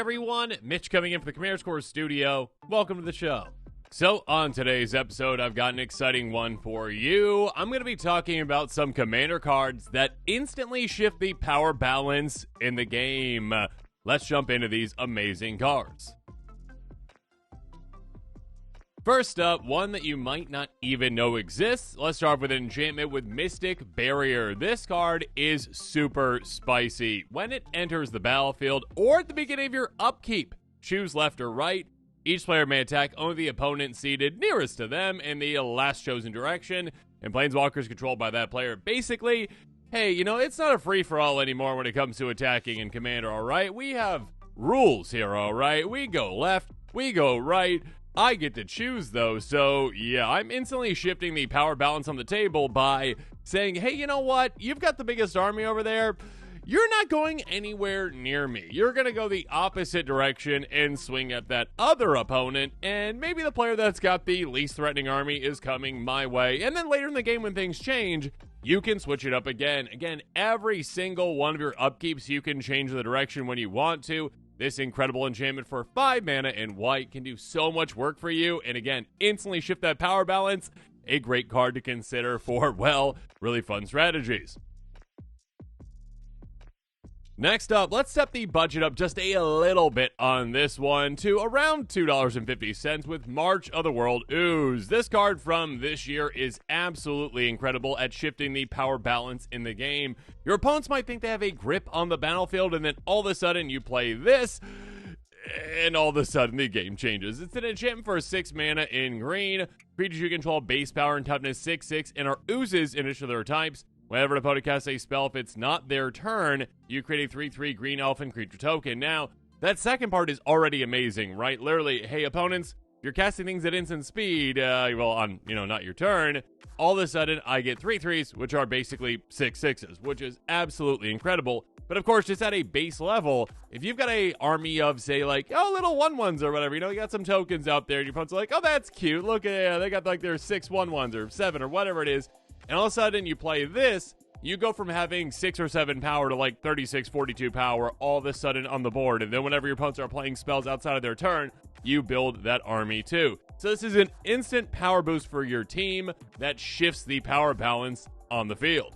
everyone, Mitch coming in from the Commander Score studio. Welcome to the show. So on today's episode, I've got an exciting one for you. I'm going to be talking about some Commander cards that instantly shift the power balance in the game. Let's jump into these amazing cards. First up, one that you might not even know exists. Let's start with an enchantment with Mystic Barrier. This card is super spicy. When it enters the battlefield or at the beginning of your upkeep, choose left or right. Each player may attack only the opponent seated nearest to them in the last chosen direction, and Planeswalkers controlled by that player. Basically, hey, it's not a free-for-all anymore when it comes to attacking in Commander, alright? We have rules here, alright? We go left, we go right. I get to choose, though, so yeah, I'm instantly shifting the power balance on the table by saying, hey, you know what? You've got the biggest army over there. You're not going anywhere near me. You're going to go the opposite direction and swing at that other opponent, and maybe the player that's got the least threatening army is coming my way. And then later in the game when things change, you can switch it up again. Again, every single one of your upkeeps, you can change the direction when you want to. This incredible enchantment for 5 mana in white can do so much work for you, and again, instantly shift that power balance. A great card to consider for, well, really fun strategies. Next up, let's step the budget up just a little bit on this one to around $2.50 with March of the World Ooze. This card from this year is absolutely incredible at shifting the power balance in the game. Your opponents might think they have a grip on the battlefield, and then all of a sudden you play this, and all of a sudden the game changes. It's an enchantment for 6 mana in green. Creatures you control base power and toughness 6/6 and are oozes in each of their types. Whenever an opponent casts a spell, if it's not their turn, you create a 3/3 green elfin creature token. Now, that second part is already amazing, right? Literally, hey, opponents, if you're casting things at instant speed, on, not your turn, all of a sudden, I get 3/3s, which are basically 6/6s, which is absolutely incredible. But of course, just at a base level, if you've got a army of, say, like, little 1/1s or whatever, you got some tokens out there, and your opponent's like, oh, that's cute, look at they got, like, their 6 1/1s or 7 or whatever it is. And all of a sudden, you play this, you go from having 6 or 7 power to like 36, 42 power all of a sudden on the board. And then whenever your opponents are playing spells outside of their turn, you build that army too. So this is an instant power boost for your team that shifts the power balance on the field.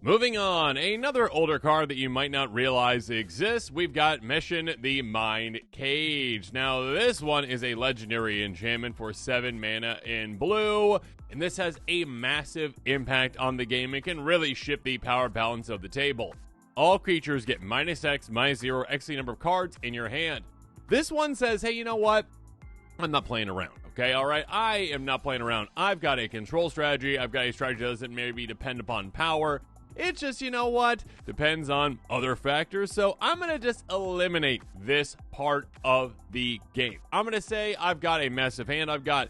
Moving on, another older card that you might not realize exists, we've got Mission the Mind Cage. Now, this one is a legendary enchantment for 7 mana in blue, and this has a massive impact on the game and can really shift the power balance of the table. All creatures get -X, -0, X the number of cards in your hand. This one says, hey, you know what? I'm not playing around. Okay, all right, I am not playing around. I've got a control strategy. I've got a strategy that doesn't maybe depend upon power. It's just, depends on other factors. So I'm going to just eliminate this part of the game. I'm going to say I've got a massive hand. I've got,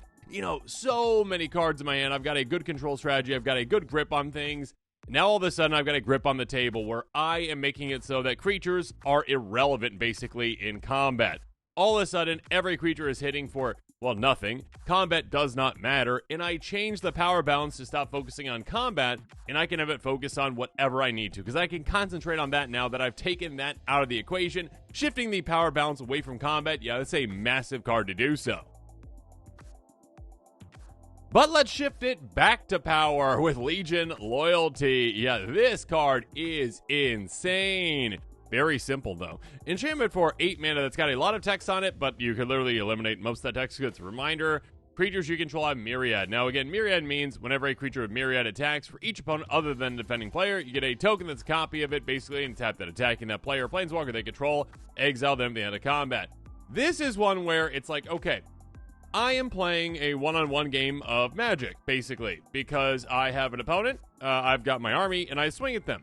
so many cards in my hand. I've got a good control strategy. I've got a good grip on things. Now all of a sudden I've got a grip on the table where I am making it so that creatures are irrelevant basically in combat. All of a sudden every creature is hitting for, nothing. Combat does not matter, and I change the power balance to stop focusing on combat, and I can have it focus on whatever I need to, because I can concentrate on that now that I've taken that out of the equation, shifting the power balance away from combat. Yeah, that's a massive card to do so. But let's shift it back to power with Legion Loyalty. Yeah, this card is insane. Very simple, though. Enchantment for 8 mana that's got a lot of text on it, but you can literally eliminate most of that text. It's a reminder. Creatures you control have Myriad. Now, again, Myriad means whenever a creature with Myriad attacks for each opponent other than the defending player, you get a token that's a copy of it, basically, and tap that attacking that player or planeswalker they control, exile them at the end of combat. This is one where it's like, okay, I am playing a one-on-one game of Magic, basically, because I have an opponent, I've got my army, and I swing at them.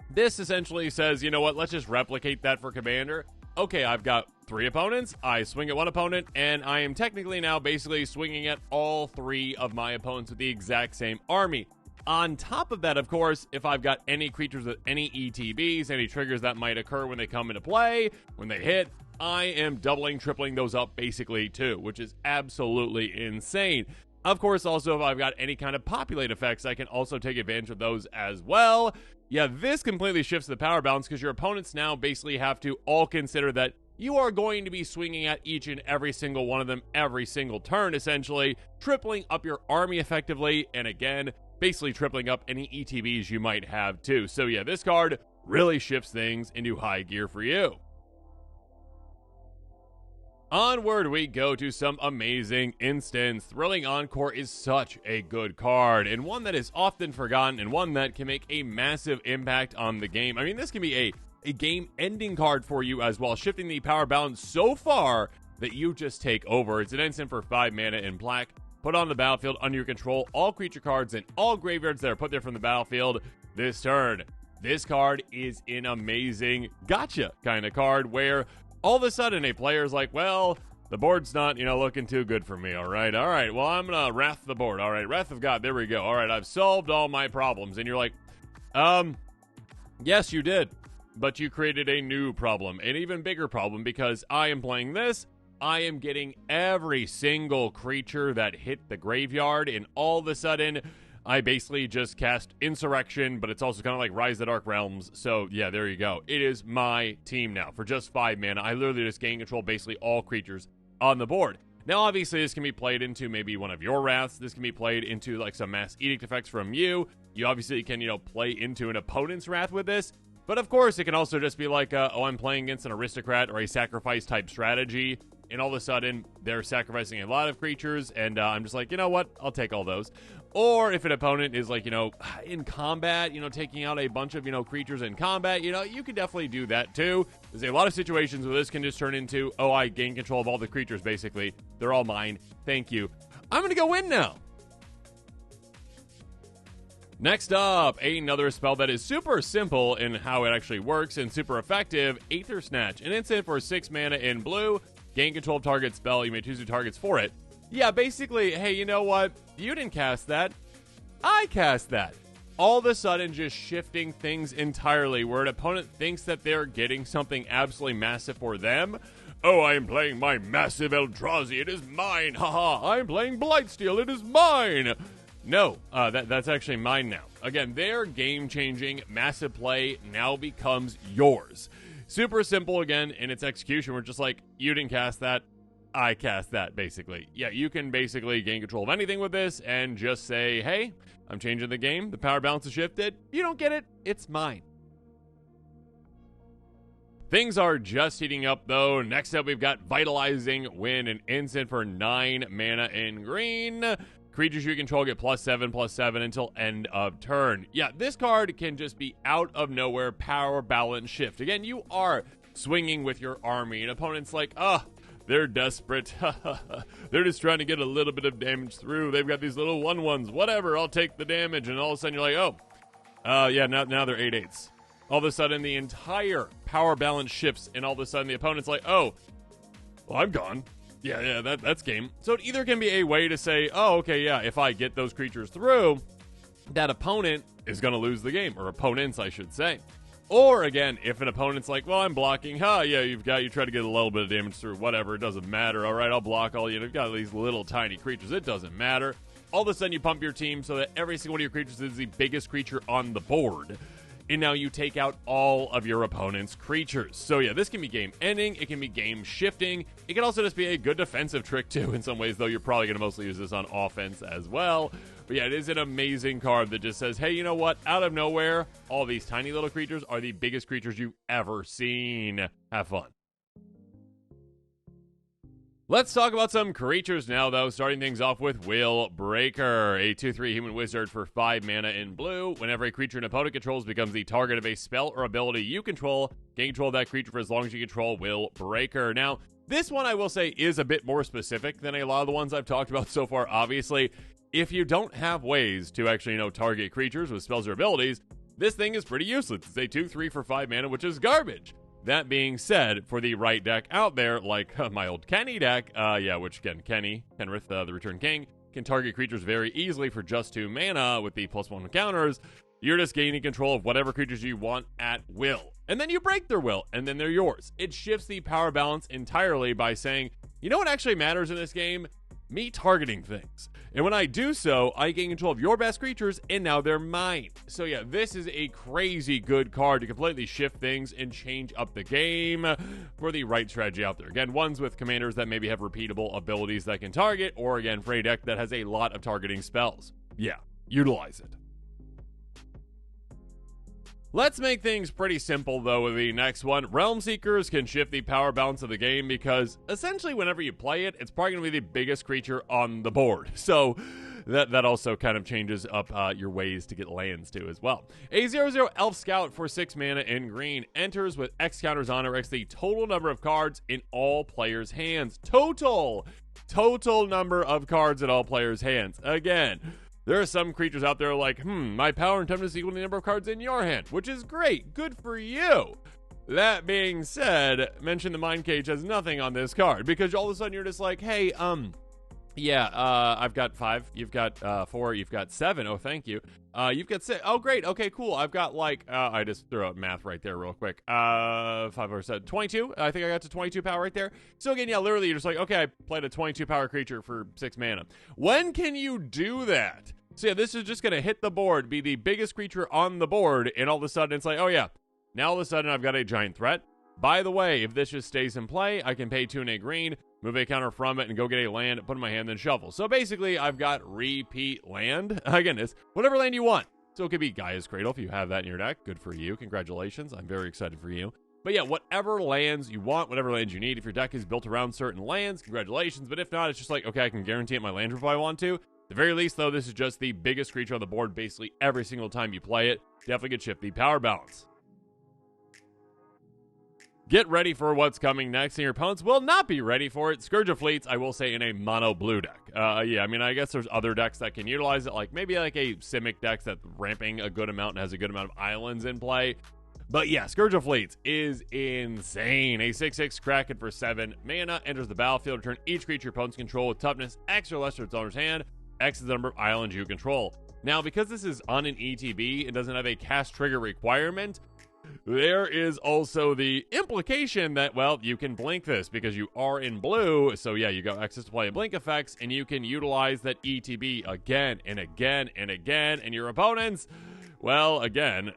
This essentially says, you know what, let's just replicate that for Commander. Okay, I've got 3 opponents, I swing at one opponent, and I am technically now basically swinging at all 3 of my opponents with the exact same army. On top of that, of course, if I've got any creatures with any ETBs, any triggers that might occur when they come into play, when they hit, I am doubling, tripling those up basically too, which is absolutely insane. Of course, also, if I've got any kind of populate effects, I can also take advantage of those as well. Yeah, this completely shifts the power balance because your opponents now basically have to all consider that you are going to be swinging at each and every single one of them every single turn, essentially, tripling up your army effectively, and again, basically tripling up any ETBs you might have too. So yeah, this card really shifts things into high gear for you. Onward we go to some amazing instants. Thrilling Encore is such a good card, and one that is often forgotten, and one that can make a massive impact on the game. I mean, this can be a game-ending card for you as well, shifting the power balance so far that you just take over. It's an instant for 5 mana in black. Put on the battlefield under your control all creature cards and all graveyards that are put there from the battlefield this turn. This card is an amazing gotcha kind of card where all of a sudden a player's like, well, the board's not, looking too good for me, all right, well, I'm gonna Wrath the board, all right, Wrath of God, there we go, all right, I've solved all my problems, and you're like, yes, you did, but you created a new problem, an even bigger problem, because I am playing this, I am getting every single creature that hit the graveyard, and all of a sudden, I basically just cast Insurrection, but it's also kind of like Rise of the Dark Realms. So, yeah, there you go. It is my team now. For just 5 mana, I literally just gain control basically all creatures on the board. Now, obviously, this can be played into maybe one of your Wraths. This can be played into, like, some Mass Edict effects from you. You obviously can, play into an opponent's Wrath with this. But, of course, it can also just be like, I'm playing against an Aristocrat or a Sacrifice-type strategy. And all of a sudden, they're sacrificing a lot of creatures, and I'm just like, you know what? I'll take all those. Or if an opponent is like, in combat, taking out a bunch of, creatures in combat, you can definitely do that too. There's a lot of situations where this can just turn into, oh, I gain control of all the creatures, basically. They're all mine. Thank you. I'm going to go in now. Next up, another spell that is super simple in how it actually works and super effective, Aether Snatch. An instant for 6 mana in blue. Gain control of target spell. You may choose 2 targets for it. Yeah, basically, hey, you know what? You didn't cast that. I cast that. All of a sudden, just shifting things entirely, where an opponent thinks that they're getting something absolutely massive for them. Oh, I am playing my massive Eldrazi. It is mine. Haha. I'm playing Blightsteel. It is mine. No, that's actually mine now. Again, their game-changing massive play now becomes yours. Super simple again in its execution. We're just like, you didn't cast that. I cast that, basically. Yeah, you can basically gain control of anything with this and just say, hey, I'm changing the game. The power balance is shifted. You don't get it. It's mine. Things are just heating up, though. Next up, we've got Vitalizing Wind, an instant for 9 mana in green. Creatures you control get +7/+7 until end of turn. Yeah, this card can just be out of nowhere power balance shift. Again, you are swinging with your army, and opponent's like, they're desperate. They're just trying to get a little bit of damage through. They've got these little 1/1s. Whatever, I'll take the damage. And all of a sudden you're like, now they're 8/8s. All of a sudden the entire power balance shifts, and all of a sudden the opponent's like, well, I'm gone. Yeah, that's game. So it either can be a way to say, if I get those creatures through, that opponent is going to lose the game, or opponents, I should say. Or, again, if an opponent's like, well, I'm blocking, you try to get a little bit of damage through, whatever, it doesn't matter, all right, I'll block all you've got these little tiny creatures, it doesn't matter. All of a sudden, you pump your team so that every single one of your creatures is the biggest creature on the board. And now you take out all of your opponent's creatures. So yeah, this can be game ending, it can be game shifting, it can also just be a good defensive trick too in some ways, though you're probably going to mostly use this on offense as well. But yeah, it is an amazing card that just says, hey, you know what? Out of nowhere, all these tiny little creatures are the biggest creatures you've ever seen. Have fun. Let's talk about some creatures now, though, starting things off with Will Breaker, a 2/3 human wizard for 5 mana in blue. Whenever a creature an opponent controls becomes the target of a spell or ability you control, gain control of that creature for as long as you control Will Breaker. Now, this one, I will say, is a bit more specific than a lot of the ones I've talked about so far, obviously. If you don't have ways to actually, target creatures with spells or abilities, this thing is pretty useless. It's a 2/3 for 5 mana, which is garbage. That being said, for the right deck out there, like my old Kenny deck, which again, Kenrith, the Return King, can target creatures very easily for just 2 mana with the +1 counters. You're just gaining control of whatever creatures you want at will. And then you break their will, and then they're yours. It shifts the power balance entirely by saying, you know what actually matters in this game? me targeting things. And when I do so, I gain control of your best creatures, and now they're mine. So yeah, this is a crazy good card to completely shift things and change up the game for the right strategy out there. Again, ones with commanders that maybe have repeatable abilities that can target, or again, for a deck that has a lot of targeting spells. Yeah, utilize it. Let's make things pretty simple, though, with the next one. Realm Seekers can shift the power balance of the game because, essentially, whenever you play it, it's probably going to be the biggest creature on the board. So, that also kind of changes up your ways to get lands, too, as well. A 0/0 Elf Scout for 6 mana in green enters with X counters on it, X the total number of cards in all players' hands. Total number of cards in all players' hands. Again, there are some creatures out there like, my power and toughness equal to the number of cards in your hand, which is great. Good for you. That being said, mention the Mind Cage has nothing on this card because all of a sudden you're just like, hey, I've got 5, you've got 4, you've got 7. Oh, thank you. You've got 6. Oh, great. Okay, cool. I've got I just threw out math right there real quick. 5 or 7, 22. I think I got to 22 power right there. So again, yeah, literally you're just like, okay, I played a 22 power creature for 6 mana. When can you do that? So yeah, this is just going to hit the board, be the biggest creature on the board, and all of a sudden it's like, oh yeah, now all of a sudden I've got a giant threat. By the way, if this just stays in play, I can pay 2 and a green, move a counter from it, and go get a land, put it in my hand, then shuffle. So basically, I've got repeat land. Again, it's whatever land you want. So it could be Gaia's Cradle if you have that in your deck. Good for you. Congratulations. I'm very excited for you. But yeah, whatever lands you want, whatever lands you need. If your deck is built around certain lands, congratulations. But if not, it's just like, okay, I can guarantee it my land if I want to. At the very least, though, this is just the biggest creature on the board basically every single time you play it. Definitely could shift the power balance. Get ready for what's coming next, and your opponents will not be ready for it. Scourge of Fleets, I will say, in a mono blue deck. Yeah, I mean, I guess there's other decks that can utilize it, like maybe like a Simic deck that's ramping a good amount and has a good amount of islands in play. But yeah, Scourge of Fleets is insane. A 6/6 Kraken for 7 mana enters the battlefield. Return each creature your opponents control with toughness X or less to its owner's hand. X is the number of islands you control. Now, because this is on an ETB, it doesn't have a cast trigger requirement. There is also the implication that, well, you can blink this because you are in blue. So yeah, you got access to play blink effects, and you can utilize that ETB again and again and again. And your opponents, well, again,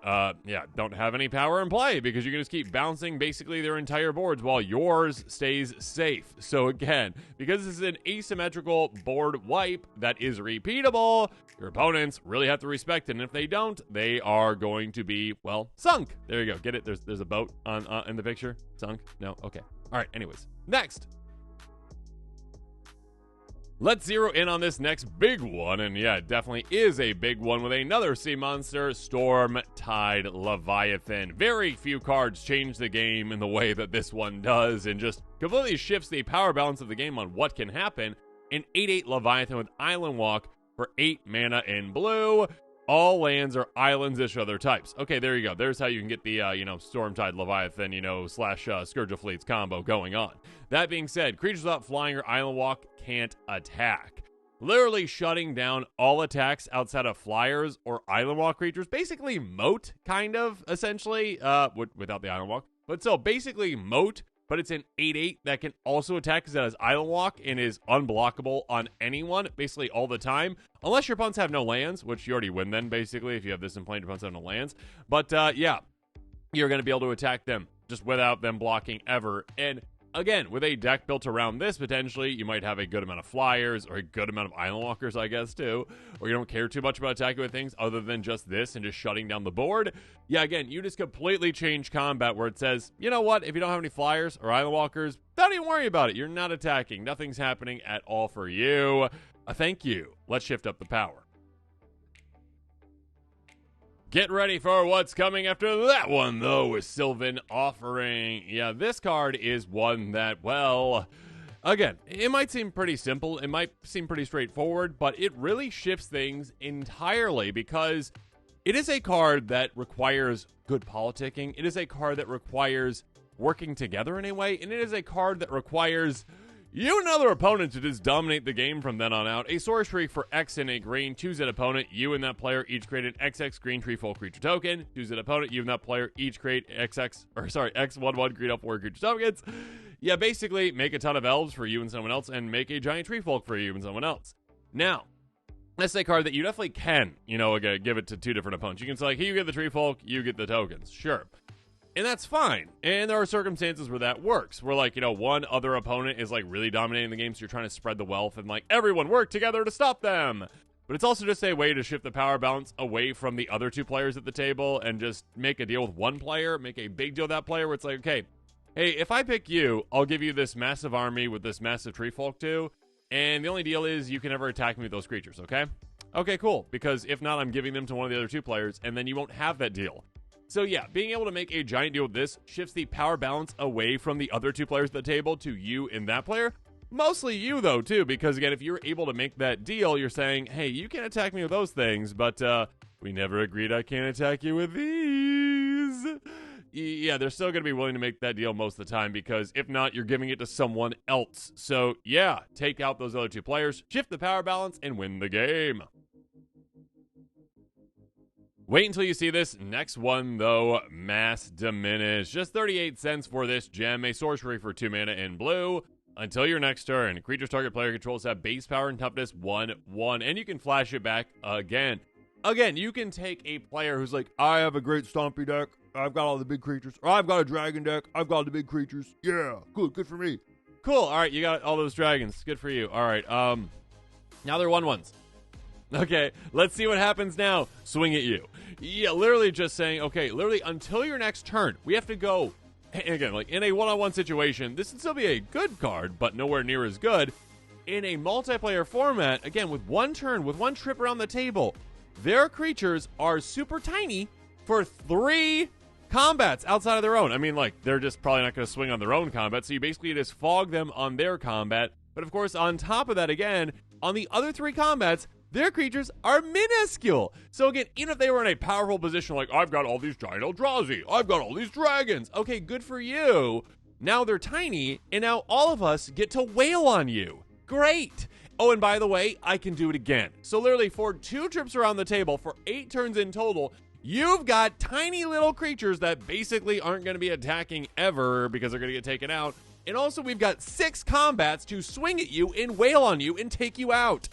don't have any power in play because you can just keep bouncing basically their entire boards while yours stays safe. So again, because this is an asymmetrical board wipe that is repeatable, your opponents really have to respect it. And if they don't, they are going to be, well, sunk. There you go. Get it? There's a boat on in the picture. Sunk? No? Okay. All right. Anyways, next. Let's zero in on this next big one, and yeah, it definitely is a big one with another sea monster, Stormtide Leviathan. Very few cards change the game in the way that this one does, and just completely shifts the power balance of the game on what can happen. An 8/8 Leviathan with Island Walk for 8 mana in blue. All lands are islands-ish other types. Okay, there you go. There's how you can get the, Stormtide Leviathan, / Scourge of Fleets combo going on. That being said, creatures without flying or island walk can't attack. Literally shutting down all attacks outside of flyers or island walk creatures. Basically moat, kind of, essentially, without the island walk. But so, basically moat, but it's an 8/8 that can also attack because it has Island Walk and is unblockable on anyone, basically all the time. Unless your opponents have no lands, which you already win then, basically, if you have this in play and your opponents have no lands. But, yeah, you're going to be able to attack them just without them blocking ever. And, again, with a deck built around this, potentially, you might have a good amount of flyers or a good amount of Island Walkers, I guess, too. Or you don't care too much about attacking with things other than just this and just shutting down the board. Yeah, again, you just completely change combat where it says, you know what, if you don't have any flyers or Island Walkers, don't even worry about it. You're not attacking. Nothing's happening at all for you. Thank you. Let's shift up the power. Get ready for what's coming after that one, though, with Silven Offering. Yeah, this card is one that, well, again, it might seem pretty simple. It might seem pretty straightforward, but it really shifts things entirely because it is a card that requires good politicking. It is a card that requires working together in a way, and it is a card that requires you and another opponent to just dominate the game from then on out. A sorcery for X and a green. Choose an opponent. You and that player each create an XX green tree full creature token. Choose an opponent. You and that player each create X1/1 green up 4 creature tokens. Yeah, basically make a ton of elves for you and someone else, and make a giant tree folk for you and someone else. Now, that's a card that you definitely can, give it to two different opponents. You can say, like, hey, you get the tree folk, you get the tokens. Sure. And that's fine. And there are circumstances where that works. Where, like, one other opponent is, like, really dominating the game, so you're trying to spread the wealth and, like, everyone work together to stop them. But it's also just a way to shift the power balance away from the other two players at the table and just make a deal with one player, make a big deal with that player where it's like, okay, hey, if I pick you, I'll give you this massive army with this massive tree folk too, and the only deal is you can never attack me with those creatures, okay? Okay, cool, because if not, I'm giving them to one of the other two players, and then you won't have that deal. So yeah, being able to make a giant deal with this shifts the power balance away from the other two players at the table to you and that player. Mostly you, though, too, because, again, if you're able to make that deal, you're saying, hey, you can't attack me with those things, but we never agreed I can't attack you with these. Yeah, they're still going to be willing to make that deal most of the time, because if not, you're giving it to someone else. So, yeah, take out those other two players, shift the power balance, and win the game. Wait until you see this next one, though. Mass Diminish. Just 38 cents for this gem, a sorcery for 2 mana in blue. Until your next turn, creatures target player controls have base power and toughness 1/1, and you can flash it back again. Again, you can take a player who's like, I have a great stompy deck, I've got all the big creatures, or I've got a dragon deck, I've got all the big creatures, yeah, good for me. Cool, alright, you got all those dragons, good for you. Alright, now they're 1/1s. Okay, let's see what happens now. Swing at you. Yeah, literally just saying, okay, literally until your next turn, we have to go. And again, like in a one-on-one situation, this would still be a good card, but nowhere near as good. In a multiplayer format, again, with one turn, with one trip around the table, their creatures are super tiny for 3 combats outside of their own. I mean, like, they're just probably not going to swing on their own combat, so you basically just fog them on their combat. But of course, on top of that, again, on the other 3 combats, their creatures are minuscule. So again, even if they were in a powerful position, like, I've got all these giant Eldrazi, I've got all these dragons, okay, good for you. Now they're tiny, and now all of us get to wail on you. Great. Oh, and by the way, I can do it again. So literally for 2 trips around the table, for 8 turns in total, you've got tiny little creatures that basically aren't going to be attacking ever because they're going to get taken out. And also we've got 6 combats to swing at you and wail on you and take you out.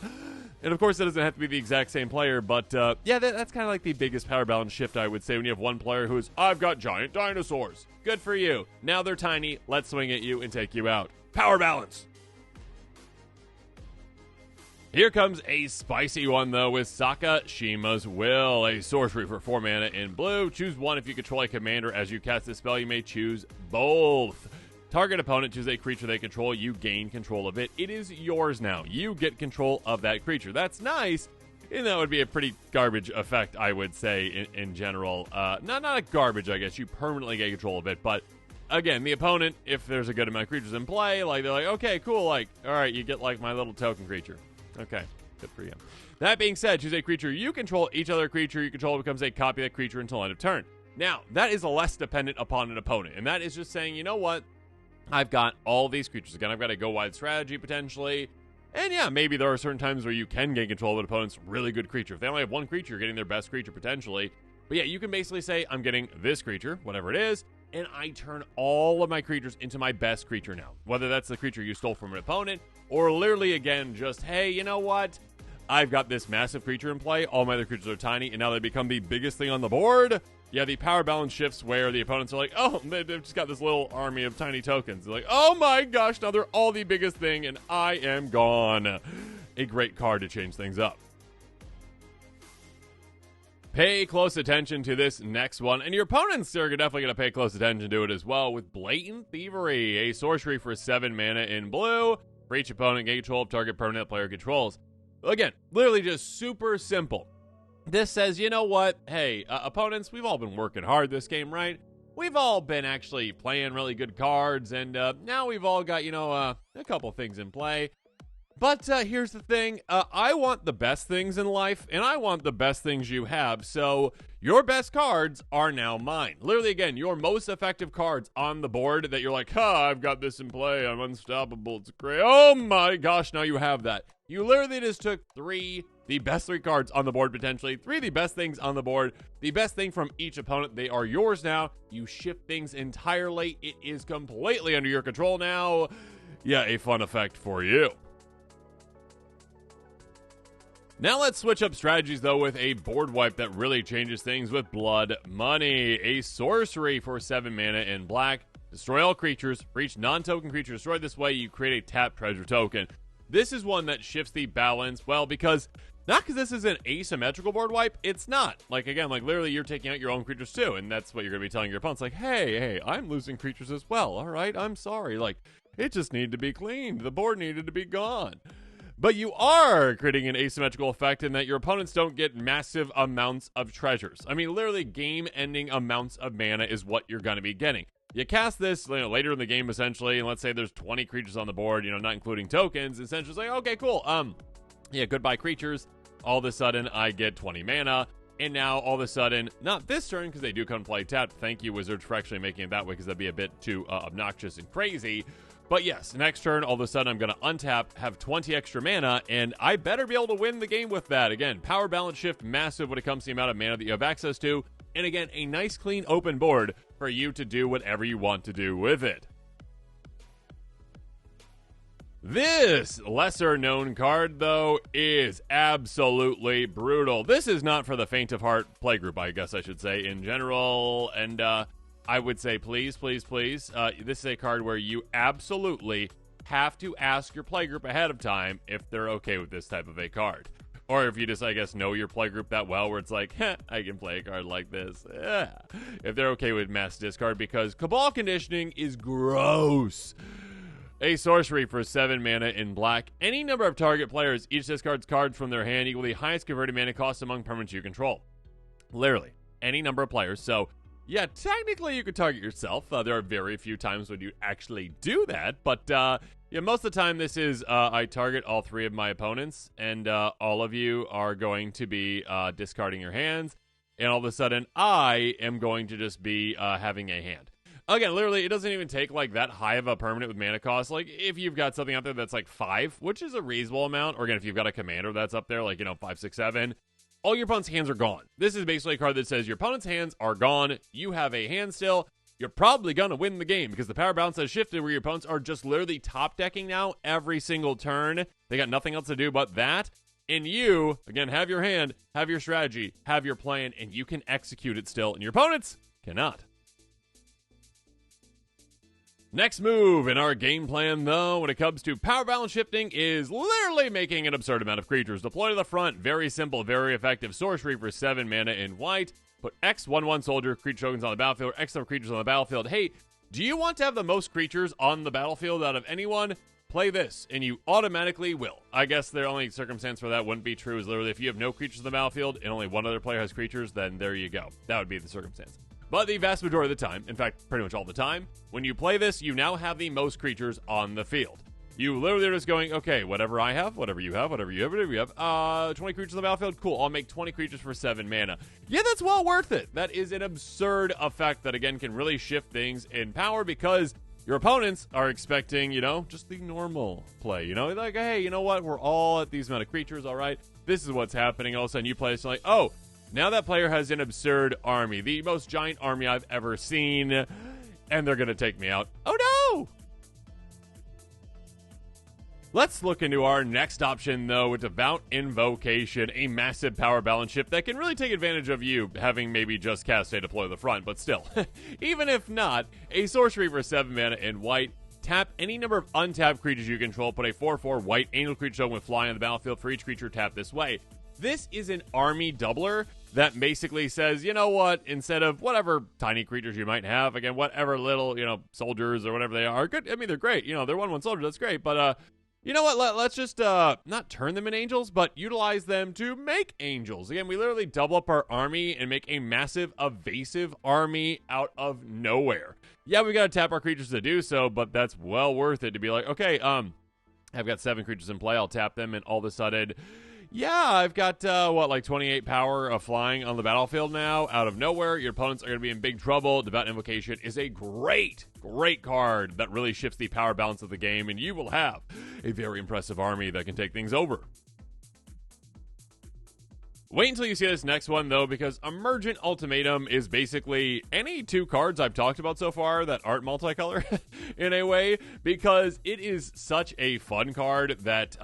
And of course, that doesn't have to be the exact same player, but yeah, that's kind of like the biggest power balance shift, I would say, when you have one player who's, I've got giant dinosaurs. Good for you. Now they're tiny. Let's swing at you and take you out. Power balance. Here comes a spicy one, though, with Saka Shima's Will, a sorcery for 4 mana in blue. Choose one if you control a commander. As you cast this spell, you may choose both. Target opponent choose a creature they control. You gain control of it. It is yours now. You get control of that creature. That's nice. And that would be a pretty garbage effect, I would say, in general. Not a garbage, I guess. You permanently get control of it. But, again, the opponent, if there's a good amount of creatures in play, like, they're like, okay, cool, like, all right, you get, like, my little token creature. Okay, good for you. That being said, choose a creature you control. Each other creature you control becomes a copy of that creature until end of turn. Now, that is less dependent upon an opponent. And that is just saying, you know what? I've got all these creatures. Again, I've got a go-wide strategy, potentially. And yeah, maybe there are certain times where you can gain control of an opponent's really good creature. If they only have one creature, you're getting their best creature, potentially. But yeah, you can basically say, I'm getting this creature, whatever it is, and I turn all of my creatures into my best creature now. Whether that's the creature you stole from an opponent, or literally, again, just, hey, you know what? I've got this massive creature in play. All my other creatures are tiny, and now they become the biggest thing on the board. Yeah, the power balance shifts where the opponents are like, oh, they've just got this little army of tiny tokens. They're like, oh my gosh, now they're all the biggest thing, and I am gone. A great card to change things up. Pay close attention to this next one, and your opponents are definitely going to pay close attention to it as well, with Blatant Thievery, a sorcery for 7 mana in blue. For each opponent, gain control of target permanent player controls. Again, literally just super simple. This says, you know what? Hey, opponents, we've all been working hard this game, right? We've all been actually playing really good cards, and now we've all got, a couple things in play. But here's the thing. I want the best things in life, and I want the best things you have. So your best cards are now mine. Literally, again, your most effective cards on the board that you're like, I've got this in play. I'm unstoppable. It's great. Oh my gosh, now you have that. You literally just took 3 the best 3 cards on the board, potentially 3 of the best things on the board, the best thing from each opponent. They are yours now. You shift things entirely. It is completely under your control now. Yeah, a fun effect for you. Now let's switch up strategies, though, with a board wipe that really changes things with Blood Money. A sorcery for 7 mana in black. Destroy all creatures. For each non-token creature destroyed this way, you create a tap treasure token. This is one that shifts the balance, well, because not because this is an asymmetrical board wipe, it's not. Like, again, like, literally, you're taking out your own creatures, too, and that's what you're going to be telling your opponents, like, hey, I'm losing creatures as well, all right? I'm sorry. Like, it just needed to be cleaned. The board needed to be gone. But you are creating an asymmetrical effect in that your opponents don't get massive amounts of treasures. I mean, literally, game-ending amounts of mana is what you're going to be getting. You cast this later in the game, essentially, and let's say there's 20 creatures on the board, not including tokens. Essentially, it's like, okay, cool. Yeah, goodbye creatures. All of a sudden, I get 20 mana. And now, all of a sudden, not this turn, because they do come play tapped. Thank you, Wizards, for actually making it that way, because that'd be a bit too obnoxious and crazy. But yes, next turn, all of a sudden, I'm going to untap, have 20 extra mana, and I better be able to win the game with that. Again, power balance shift, massive when it comes to the amount of mana that you have access to. And again, a nice, clean, open board for you to do whatever you want to do with it. This lesser-known card, though, is absolutely brutal. This is not for the faint of heart playgroup, I guess I should say, in general. And I would say, please, please, please. This is a card where you absolutely have to ask your playgroup ahead of time if they're okay with this type of a card. Or if you just, I guess, know your playgroup that well, where it's like, I can play a card like this. If they're okay with mass discard, because Cabal Conditioning is gross. A sorcery for 7 mana in black. Any number of target players each discards cards from their hand equal the highest converted mana cost among permanents you control. Literally, any number of players. So, yeah, technically you could target yourself. There are very few times when you actually do that, but yeah, most of the time this is I target all 3 of my opponents, and all of you are going to be discarding your hands, and all of a sudden I am going to just be having a hand. Again, literally, it doesn't even take like that high of a permanent with mana cost. Like, if you've got something out there that's like 5, which is a reasonable amount, or again, if you've got a commander that's up there, like, 5, 6, 7, all your opponent's hands are gone. This is basically a card that says your opponent's hands are gone. You have a hand still. You're probably going to win the game because the power balance has shifted where your opponents are just literally top decking now every single turn. They got nothing else to do but that. And you, again, have your hand, have your strategy, have your plan, and you can execute it still, and your opponents cannot. Next move in our game plan, though, when it comes to power balance shifting, is literally making an absurd amount of creatures. Deploy to the front, very simple, very effective sorcery for 7 mana in white. Put X 1/1 soldier creature tokens on the battlefield, X number of creatures on the battlefield. Hey, do you want to have the most creatures on the battlefield out of anyone? Play this, and you automatically will. I guess the only circumstance for that wouldn't be true is literally if you have no creatures on the battlefield and only one other player has creatures, then there you go. That would be the circumstance. But the vast majority of the time, in fact, pretty much all the time, when you play this, you now have the most creatures on the field. You literally are just going, okay, whatever I have, whatever you have, whatever you have, whatever you have, 20 creatures on the battlefield, cool, I'll make 20 creatures for 7 mana. Yeah, that's well worth it. That is an absurd effect that, again, can really shift things in power because your opponents are expecting, just the normal play. Like, hey, you know what, we're all at these amount of creatures, all right, this is what's happening. All of a sudden, you play this, like, oh, now that player has an absurd army, the most giant army I've ever seen, and they're going to take me out. Oh, no! Let's look into our next option, though, with Devout Invocation, a massive power balance shift that can really take advantage of you having maybe just cast a deploy to the front, but still, even if not, a sorcery for 7 mana in white. Tap any number of untapped creatures you control, put a 4/4 white angel creature token with fly on the battlefield for each creature tapped this way. This is an army doubler that basically says, you know what, instead of whatever tiny creatures you might have, again, whatever little, soldiers or whatever they are, good. I mean, they're great. They're 1/1 soldier, that's great. But, you know what, let's just not turn them in angels, but utilize them to make angels. Again, we literally double up our army and make a massive evasive army out of nowhere. Yeah, we got to tap our creatures to do so, but that's well worth it to be like, okay, I've got 7 creatures in play, I'll tap them, and all of a sudden, yeah, I've got, 28 power of flying on the battlefield now. Out of nowhere, your opponents are going to be in big trouble. Devout Invocation is a great card that really shifts the power balance of the game, and you will have a very impressive army that can take things over. Wait until you see this next one, though, because Emergent Ultimatum is basically any 2 cards I've talked about so far that aren't multicolor in a way, because it is such a fun card that,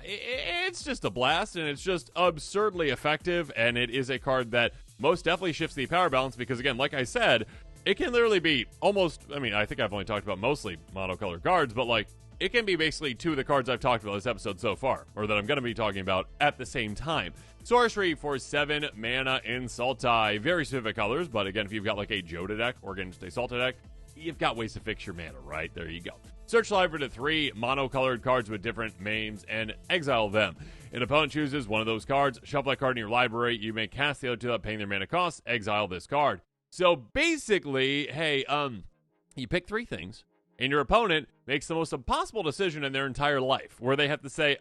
it's just a blast, and it's just absurdly effective, and it is a card that most definitely shifts the power balance, because, again, like I said, it can literally be almost, I think I've only talked about mostly monocolored cards, but, like, it can be basically 2 of the cards I've talked about this episode so far, or that I'm going to be talking about at the same time. Sorcery for 7 mana in Sultai. Very specific colors, but again, if you've got like a Joda deck or again just a Sultai deck, you've got ways to fix your mana, right? There you go. Search library to 3 monocolored cards with different names and exile them. An opponent chooses one of those cards, shuffle that card in your library. You may cast the other 2 without paying their mana cost, exile this card. So basically, hey, you pick 3 things, and your opponent makes the most impossible decision in their entire life, where they have to say,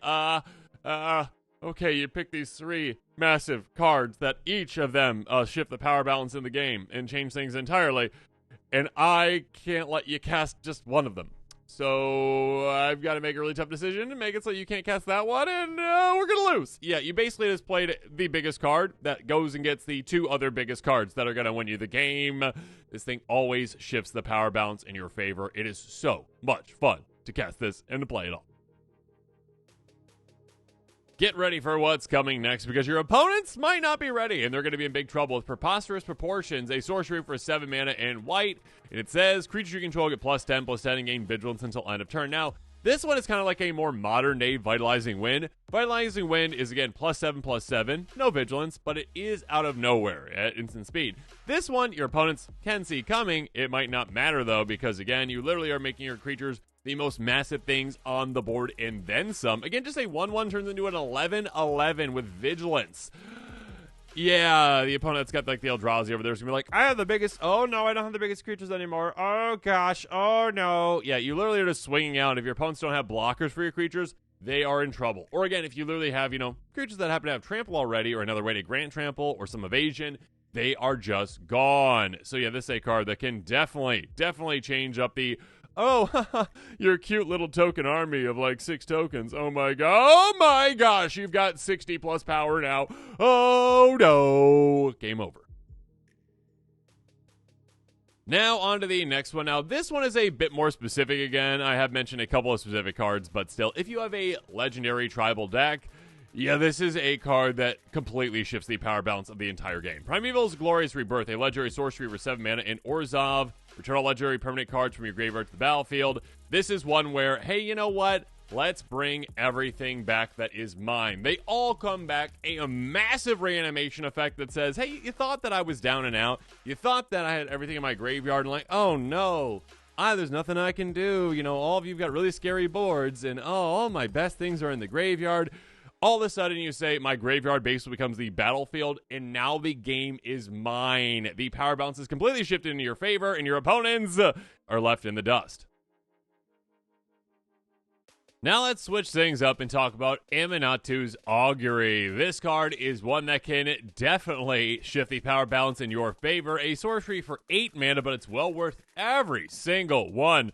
okay, you pick these 3 massive cards that each of them shift the power balance in the game and change things entirely, and I can't let you cast just one of them. So I've got to make a really tough decision to make it so you can't cast that one, and we're going to lose. Yeah, you basically just played the biggest card that goes and gets the 2 other biggest cards that are going to win you the game. This thing always shifts the power balance in your favor. It is so much fun to cast this and to play it all. Get ready for what's coming next, because your opponents might not be ready, and they're going to be in big trouble with Preposterous Proportions, a sorcery for 7 mana in white. And it says, creatures you control get +10/+10 and gain vigilance until end of turn. Now, this one is kind of like a more modern-day Vitalizing Wind. Vitalizing Wind is, again, +7/+7, no vigilance, but it is out of nowhere at instant speed. This one, your opponents can see coming. It might not matter, though, because, again, you literally are making your creatures the most massive things on the board and then some. Again, just a 1/1 turns into an 11/11 with vigilance. Yeah, the opponent that's got like the Eldrazi over there is going to be like, I have the biggest, oh no, I don't have the biggest creatures anymore. Oh gosh, oh no. Yeah, you literally are just swinging out. If your opponents don't have blockers for your creatures, they are in trouble. Or again, if you literally have, creatures that happen to have trample already, or another way to grant trample, or some evasion, they are just gone. So yeah, this is a card that can definitely change up the, oh, your cute little token army of like 6 tokens. Oh my gosh, you've got 60 plus power now. Oh no, game over. Now on to the next one. Now this one is a bit more specific again. I have mentioned a couple of specific cards, but still, if you have a legendary tribal deck, yeah, this is a card that completely shifts the power balance of the entire game. Primeval's Glorious Rebirth, a legendary sorcery for 7 mana in Orzhov. Return all legendary permanent cards from your graveyard to the battlefield. This is one where, hey, you know what? Let's bring everything back that is mine. They all come back. A massive reanimation effect that says, hey, you thought that I was down and out. You thought that I had everything in my graveyard, and like, oh no. There's nothing I can do. All of you've got really scary boards, and all my best things are in the graveyard. All of a sudden, you say, my graveyard basically becomes the battlefield, and now the game is mine. The power balance is completely shifted into your favor, and your opponents are left in the dust. Now let's switch things up and talk about Aminatu's Auggury. This card is one that can definitely shift the power balance in your favor. A sorcery for 8 mana, but it's well worth every single one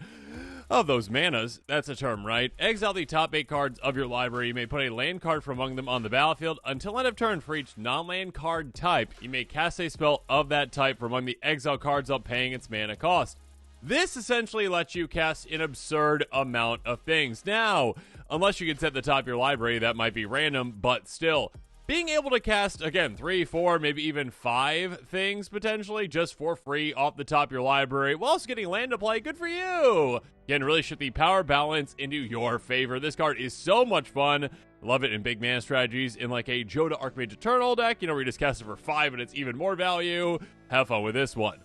of those manas. That's a term, right? Exile the top 8 cards of your library. You may put a land card from among them on the battlefield. Until end of turn, for each non-land card type, you may cast a spell of that type from among the exile cards without paying its mana cost. This essentially lets you cast an absurd amount of things. Now, unless you can set the top of your library, that might be random, but still, being able to cast, again, 3, 4, maybe even 5 things, potentially, just for free off the top of your library, while also getting land to play, good for you! Again, really shift the power balance into your favor. This card is so much fun. Love it in big mana strategies, in like a Joda Archmage Eternal deck, where you just cast it for 5 and it's even more value. Have fun with this one.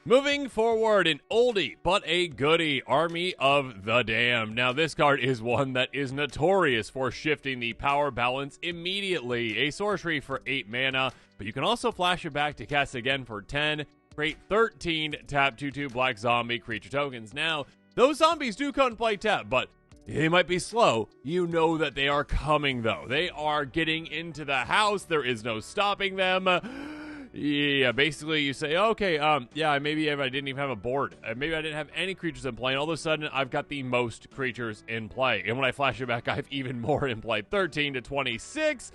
Moving forward, an oldie but a goodie, Army of the Damned. Now, this card is one that is notorious for shifting the power balance immediately. A sorcery for 8 mana, but you can also flash it back to cast again for 10. Create 13 tap 2/2 black zombie creature tokens. Now, those zombies do come and play tap, but they might be slow. You know that they are coming, though. They are getting into the house. There is no stopping them. Yeah, basically you say, okay, yeah, maybe if I didn't even have a board, maybe I didn't have any creatures in play, and all of a sudden I've got the most creatures in play. And when I flash it back, I have even more in play. 13 to 26.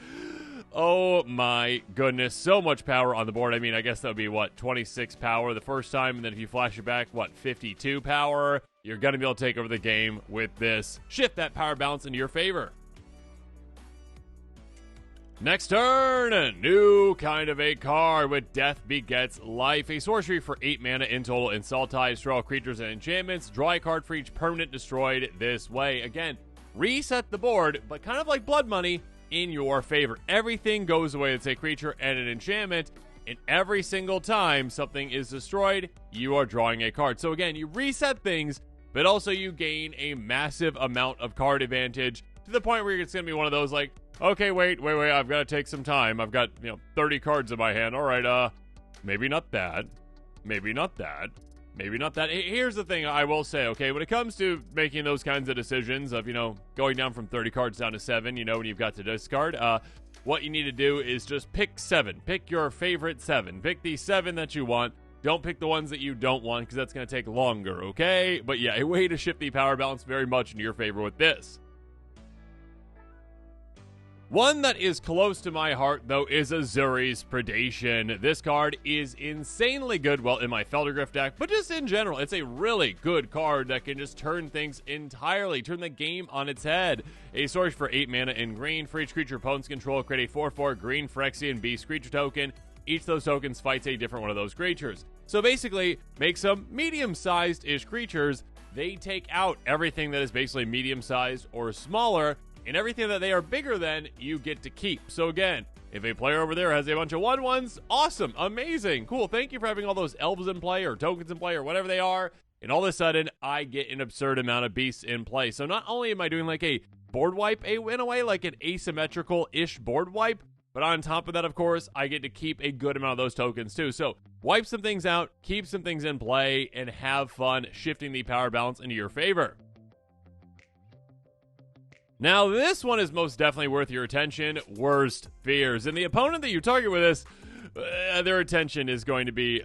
Oh my goodness, so much power on the board. I mean, I guess that would be, what, 26 power the first time, and then if you flash it back, what, 52 power? You're going to be able to take over the game with this. Shift that power balance into your favor. Next turn, a new kind of a card with Death Begets Life. A sorcery for 8 mana in total. Insultai, destroy all creatures and enchantments. Draw a card for each permanent destroyed this way. Again, reset the board, but kind of like Blood Money, in your favor. Everything goes away that's a creature and an enchantment, and every single time something is destroyed, you are drawing a card. So again, you reset things, but also you gain a massive amount of card advantage to the point where it's going to be one of those like, okay, wait, I've got to take some time. I've got, 30 cards in my hand. All right, maybe not that. Maybe not that. Maybe not that. Here's the thing I will say, okay, when it comes to making those kinds of decisions of, going down from 30 cards down to 7, when you've got to discard, what you need to do is just pick 7. Pick your favorite 7. Pick the 7 that you want. Don't pick the ones that you don't want, because that's going to take longer, okay? But yeah, a way to shift the power balance very much into your favor with this. One that is close to my heart, though, is Azurs Predation. This card is insanely good, well, in my Feldergriff deck, but just in general, it's a really good card that can just turn things entirely, turn the game on its head. A sorcery for 8 mana in green. For each creature opponents control, create a 4/4 green Phyrexian Beast creature token. Each of those tokens fights a different one of those creatures. So basically, make some medium-sized-ish creatures. They take out everything that is basically medium-sized or smaller, and everything that they are bigger than, you get to keep. So again, if a player over there has a bunch of 1/1s, awesome, amazing, cool, thank you for having all those elves in play or tokens in play or whatever they are, and all of a sudden, I get an absurd amount of beasts in play. So not only am I doing like a board wipe, in a way, like an asymmetrical-ish board wipe, but on top of that, of course, I get to keep a good amount of those tokens too. So wipe some things out, keep some things in play, and have fun shifting the power balance into your favor. Now, this one is most definitely worth your attention, Worst Fears. And the opponent that you target with this, their attention is going to be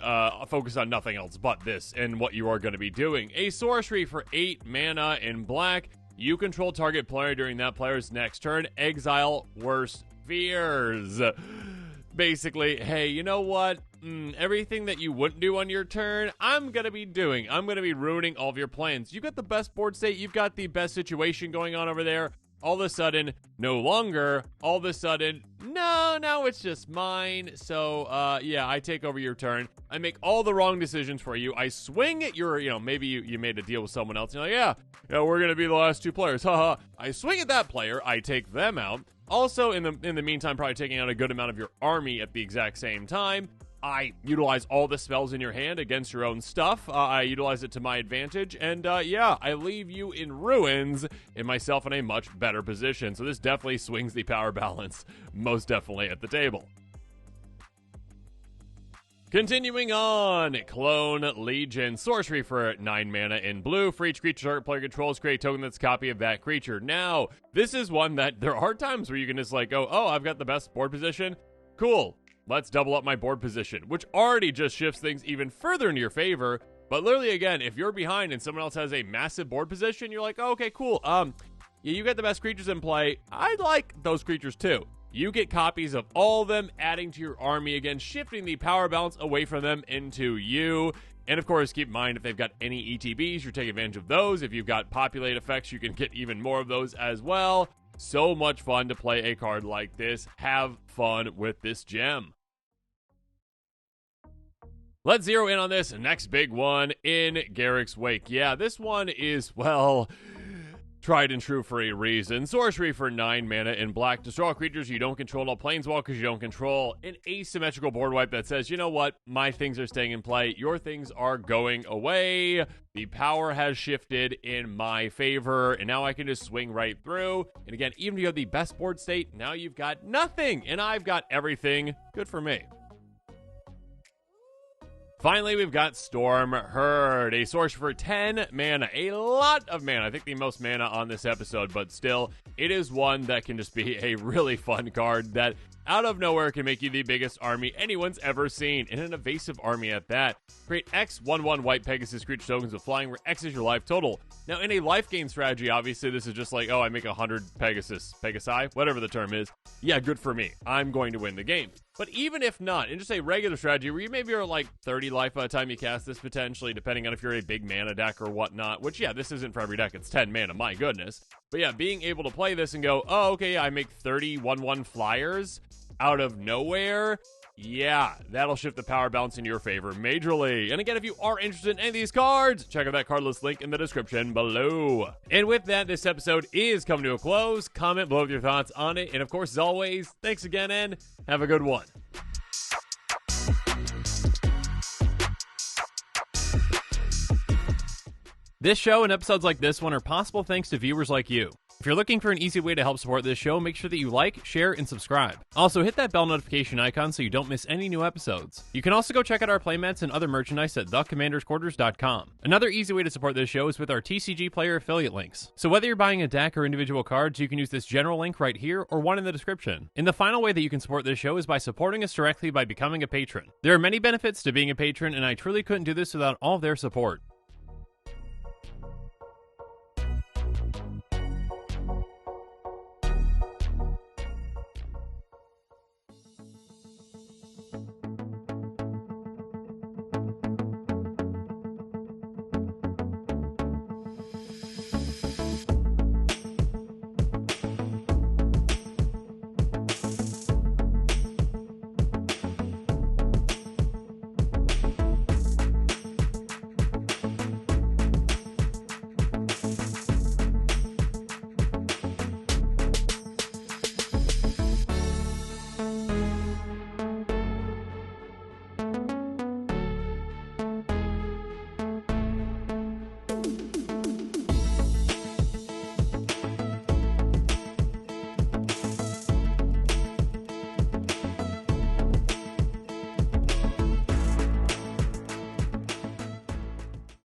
focused on nothing else but this and what you are going to be doing. A sorcery for 8 mana in black. You control target player during that player's next turn. Exile Worst Fears. Basically, hey, you know what? Everything that you wouldn't do on your turn, I'm going to be doing. I'm going to be ruining all of your plans. You've got the best board state. You've got the best situation going on over there. All of a sudden, no longer. All of a sudden, no, it's just mine. So, yeah, I take over your turn. I make all the wrong decisions for you. I swing at your, maybe you made a deal with someone else. And you're like, yeah, we're going to be the last 2 players. Haha. I swing at that player. I take them out. Also, in the meantime, probably taking out a good amount of your army at the exact same time. I utilize all the spells in your hand against your own stuff. I utilize it to my advantage. And, yeah, I leave you in ruins and myself in a much better position. So this definitely swings the power balance, most definitely, at the table. Continuing on, Clone Legion. Sorcery for 9 mana in blue. For each creature target player controls, create a token that's a copy of that creature. Now, this is one that there are times where you can just like go, oh, I've got the best board position. Cool. Let's double up my board position, which already just shifts things even further in your favor. But literally, again, if you're behind and someone else has a massive board position, you're like, oh, okay, cool. Yeah, you got the best creatures in play. I like those creatures too. You get copies of all of them, adding to your army, again, shifting the power balance away from them into you. And of course, keep in mind, if they've got any ETBs, you're taking advantage of those. If you've got populate effects, you can get even more of those as well. So much fun to play a card like this. Have fun with this gem. Let's zero in on this next big one in Garricks Wake. Yeah, this one is, well, tried and true for a reason. Sorcery for 9 mana in black. Destroy all creatures you don't control, all planeswalkers you don't control. An asymmetrical board wipe that says, you know what? My things are staying in play. Your things are going away. The power has shifted in my favor, and now I can just swing right through. And again, even if you have the best board state, now you've got nothing, and I've got everything. Good for me. Finally, we've got Storm Herd, a sorcery for 10 mana, a lot of mana. I think the most mana on this episode, but still, it is one that can just be a really fun card that out of nowhere can make you the biggest army anyone's ever seen, and an evasive army at that. Create X 1/1 white Pegasus creature tokens with flying, where X is your life total. Now, in a life gain strategy, obviously, this is just like, oh, I make 100 Pegasi, whatever the term is. Yeah, good for me. I'm going to win the game. But even if not, in just a regular strategy where you maybe are like 30 life by the time you cast this, potentially, depending on if you're a big mana deck or whatnot, which, yeah, this isn't for every deck. It's 10 mana, my goodness. But yeah, being able to play this and go, oh, okay, yeah, I make 30 1/1 flyers out of nowhere. Yeah, that'll shift the power balance in your favor majorly. And again, if you are interested in any of these cards, check out that card list link in the description below. And with that, this episode is coming to a close. Comment below with your thoughts on it. And of course, as always, thanks again and have a good one. This show and episodes like this one are possible thanks to viewers like you. If you're looking for an easy way to help support this show, make sure that you like, share, and subscribe. Also, hit that bell notification icon so you don't miss any new episodes. You can also go check out our playmats and other merchandise at thecommandersquarters.com. Another easy way to support this show is with our TCG player affiliate links. So whether you're buying a deck or individual cards, you can use this general link right here or one in the description. And the final way that you can support this show is by supporting us directly by becoming a patron. There are many benefits to being a patron, and I truly couldn't do this without all of their support.